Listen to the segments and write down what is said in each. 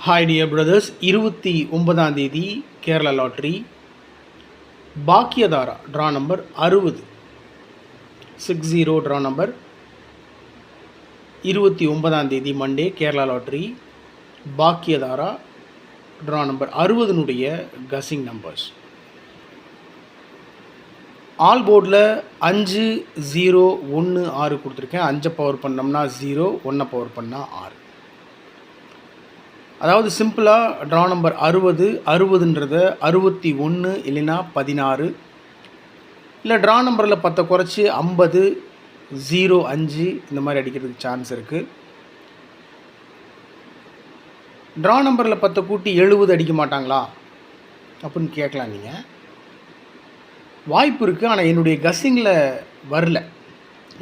Hi dear brothers, 29ஆம் தேதி Kerala lottery Bhagyathara draw number 60 draw number 29ஆம் தேதி Monday Kerala lottery Bhagyathara draw number 60 guessing numbers. All போர்டில் 5 0 1 6 கொடுத்துருக்கேன். 5 பவர் பண்ணோம்னா 0, 1 பவர் பண்ணால் 6. அதாவது சிம்பிளாக ட்ரா நம்பர் 60ன்றத 61 இல்லைன்னா 16, இல்லை ட்ரா நம்பரில் 10 குறைச்சி 50 0 5 இந்த மாதிரி அடிக்கிறதுக்கு சான்ஸ் இருக்குது. ட்ரா நம்பரில் 10 கூட்டி 70 அடிக்க மாட்டாங்களா அப்படின்னு கேட்கலாம். நீங்கள் வாய்ப்பு இருக்குது, ஆனால் என்னுடைய கஸ்ஸிங்கில் வரல.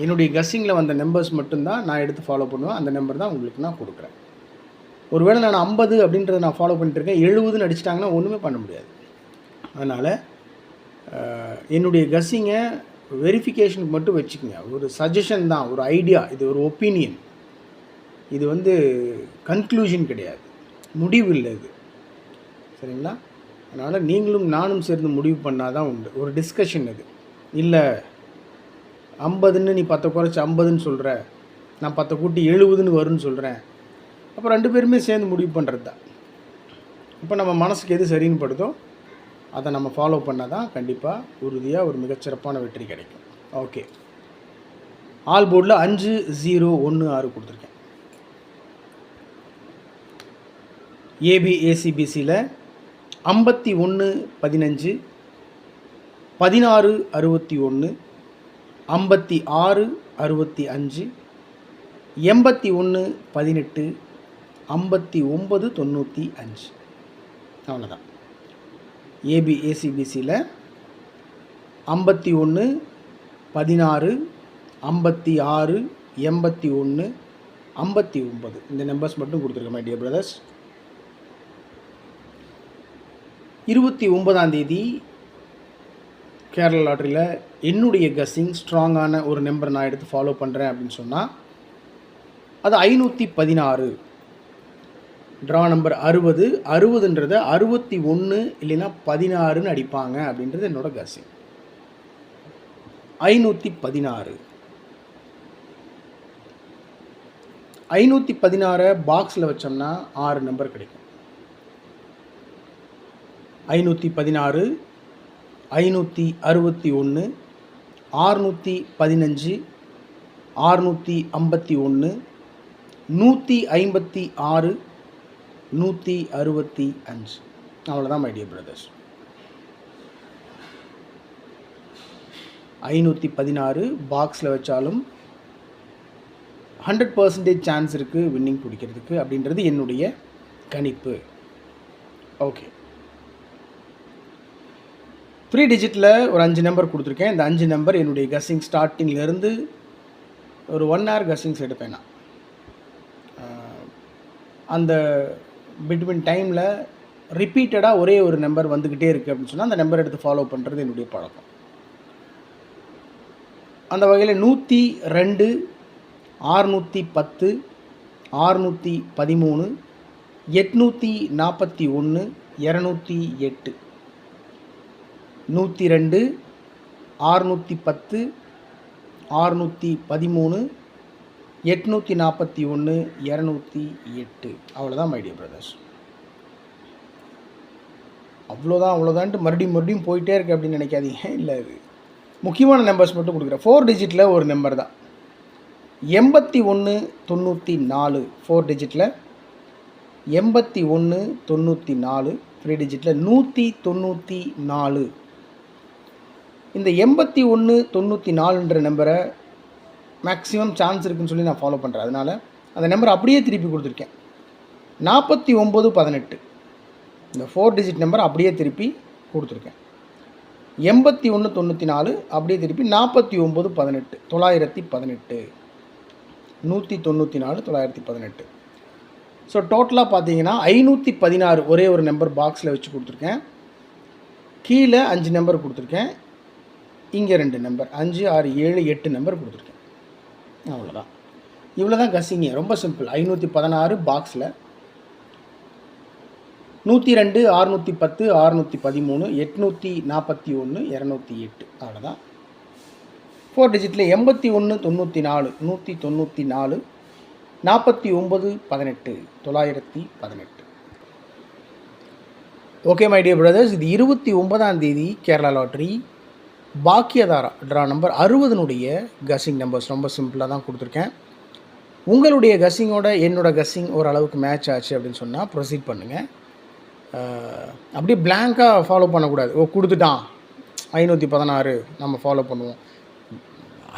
என்னுடைய கஸ்ஸிங்கில் வந்த நம்பர்ஸ் மட்டும்தான் நான் எடுத்து ஃபாலோ பண்ணுவேன். அந்த நம்பர் தான் உங்களுக்கு நான் கொடுக்குறேன். ஒருவேளை நான் 50 அப்படின்றத நான் ஃபாலோ பண்ணிட்டுருக்கேன், 70ன்னு அடிச்சிட்டாங்கன்னா ஒன்றுமே பண்ண முடியாது. அதனால் என்னுடைய கஸ்ஸிங்கை வெரிஃபிகேஷனுக்கு மட்டும் வச்சுக்கோங்க. ஒரு சஜஷன் தான், ஒரு ஐடியா, இது ஒரு ஒப்பீனியன். இது கன்க்ளூஷன் கிடையாது, முடிவு இல்லை இது. சரிங்களா? அதனால் நீங்களும் நானும் சேர்ந்து முடிவு பண்ணால் தான் உண்டு. ஒரு டிஸ்கஷன் இது. இல்லை 50ன்னு நீ 10 குறைச்சி 50ன்னு சொல்கிற, நான் 10 கூட்டி 70ன்னு வரும்னு சொல்கிறேன். அப்போ 2 பேருமே சேர்ந்து முடிவு பண்ணுறது தான். இப்போ நம்ம மனசுக்கு எது சரின்னு படுதோ அதை நம்ம ஃபாலோ பண்ணால் தான் கண்டிப்பாக உறுதியாக ஒரு மிகச்சிறப்பான வெற்றி கிடைக்கும். ஓகே, ஆல் போர்டில் 5 0 1 6 கொடுத்துருக்கேன். ஏபிஏசிபிசியில் 51 15 16 61 56 65 81 18 59 95. அவ்வளோதான். ஏபிஏசிபிசியில் 51 16 56 81 59 இந்த நம்பர்ஸ் மட்டும் கொடுத்துருக்கேன் மை டியர் பிரதர்ஸ். 29ஆம் தேதி கேரளா லாட்ரியில் என்னுடைய கஸ்ஸிங் ஸ்ட்ராங்கான ஒரு நம்பர் நான் எடுத்து ஃபாலோ பண்ணுறேன் அப்படின்னு சொன்னால் அது 516. ட்ரா நம்பர் 60ன்றதை 61 இல்லைன்னா 16ன்னு அடிப்பாங்க அப்படின்றது என்னோட கஸ்ஸிங். 516 516 பாக்ஸில் வச்சோம்னா 6 நம்பர் கிடைக்கும். 516 561 615 651 156 165. அவ்வளோதான் மை டியர் பிரதர்ஸ். 516 பாக்ஸில் வச்சாலும் 100% சான்ஸ் இருக்குது வின்னிங் பிடிக்கிறதுக்கு அப்படின்றது என்னுடைய கணிப்பு. ஓகே, 3 டிஜிட்டில் ஒரு 5 நம்பர் கொடுத்துருக்கேன். இந்த 5 நம்பர் என்னுடைய கஸ்ஸிங் ஸ்டார்டிங்லேருந்து ஒரு 1 hour கஸ்ஸிங்ஸ் எடுப்பேன் நான். அந்த பிட்வீன் டைமில் ரிப்பீட்டடாக ஒரே ஒரு நம்பர் வந்துக்கிட்டே இருக்குது அப்படின்னு சொன்னால் அந்த நம்பர் எடுத்து ஃபாலோ பண்ணுறது என்னுடைய பழக்கம். அந்த வகையில் 102 610 613 841 208 102 610 613 841 208. அவ்வளோதான் மை டியர் பிரதர்ஸ். அவ்வளோதான்ட்டு மறுபடியும் போயிட்டே இருக்கு அப்படின்னு நினைக்காதீங்க. இல்லை, இது முக்கியமான நம்பர்ஸ் மட்டும் கொடுக்குறேன். 4 டிஜிட்டில் ஒரு நம்பர் தான் 81 94. 4 டிஜிட்டில் 81 94. 3 டிஜிட்டில் 194. இந்த 81 94ன்ற நம்பரை மேக்ஸிமம் சான்ஸ் இருக்குதுன்னு சொல்லி நான் ஃபாலோ பண்ணுறேன். அதனால் அந்த நம்பரை அப்படியே திருப்பி கொடுத்துருக்கேன். 49 18. இந்த 4 டிஜிட் நம்பர் அப்படியே திருப்பி கொடுத்துருக்கேன். 81 94 அப்படியே திருப்பி 49 18 918 194 918. ஸோ டோட்டலாக பார்த்தீங்கன்னா 516 ஒரே ஒரு நம்பர் பாக்ஸில் வச்சு கொடுத்துருக்கேன். கீழே 5 நம்பர் கொடுத்துருக்கேன். இங்கே 2 நம்பர் 5 6 7 8 நம்பர் கொடுத்துருக்கேன். அவ்வளோதான். இவ்வளோ தான் கஸ்ஸிங்க. ரொம்ப சிம்பிள். 516 பாக்ஸில் 102 610 613 841 208 அவ்வளோதான். 4 டிஜிட்டில் 81 94 194 49 18 918. ஓகே மை டியர் பிரதர்ஸ், இது 29ஆம் தேதி Kerala lottery Bhagyathara draw number 60னுடைய கஸ்ஸிங் நம்பர்ஸ். ரொம்ப சிம்பிளாக தான் கொடுத்துருக்கேன். உங்களுடைய கஸ்ஸிங்கோட என்னோட கஸ்ஸிங் ஓரளவுக்கு மேட்ச் ஆச்சு அப்படின்னு சொன்னால் ப்ரொசீட் பண்ணுங்கள். அப்படியே பிளாங்காக ஃபாலோ பண்ணக்கூடாது. கொடுத்துட்டான் 516 நம்ம ஃபாலோ பண்ணுவோம்.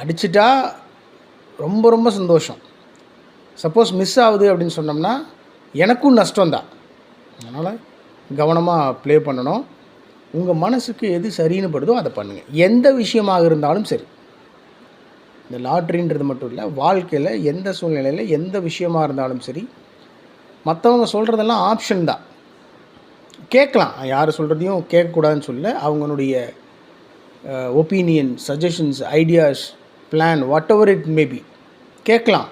அடிச்சிட்டா ரொம்ப ரொம்ப சந்தோஷம். சப்போஸ் மிஸ் ஆகுது அப்படின்னு சொன்னோம்னா எனக்கும் நஷ்டம்தான். அதனால் கவனமாக ப்ளே பண்ணணும். உங்கள் மனசுக்கு எது சரின்னு படுதோ அதை பண்ணுங்கள். எந்த விஷயமாக இருந்தாலும் சரி, இந்த லாட்ரின்றது மட்டும் இல்லை, வாழ்க்கையில் எந்த சூழ்நிலையில் எந்த விஷயமாக இருந்தாலும் சரி, மற்றவங்க சொல்கிறதெல்லாம் ஆப்ஷன் தான். கேட்கலாம், யார் சொல்கிறதையும் கேட்கக்கூடாதுன்னு சொல்ல. அவங்களுடைய opinion, suggestions, ideas, plan, what ever it maybe கேட்கலாம்.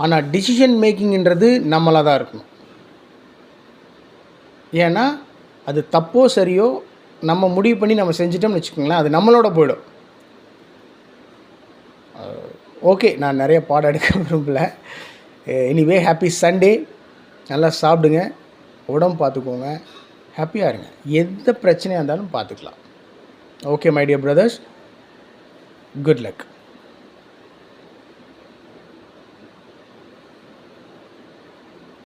ஆனால் டிசிஷன் மேக்கிங்ன்றது நம்மளாக தான் இருக்கணும். ஏன்னா அது தப்போ சரியோ நம்ம முடிவு பண்ணி நம்ம செஞ்சிட்டோம்னு வச்சுக்கோங்களேன், அது நம்மளோட போயிடும். ஓகே, நான் நிறைய பாடம் எடுக்க விரும்பல. Anyway happy Sunday. நல்லா சாப்பிடுங்க, உடம்பு பார்த்துக்கோங்க, ஹாப்பியாக இருங்க. எந்த பிரச்சனையாக இருந்தாலும் பார்த்துக்கலாம். Okay my dear brothers, good luck.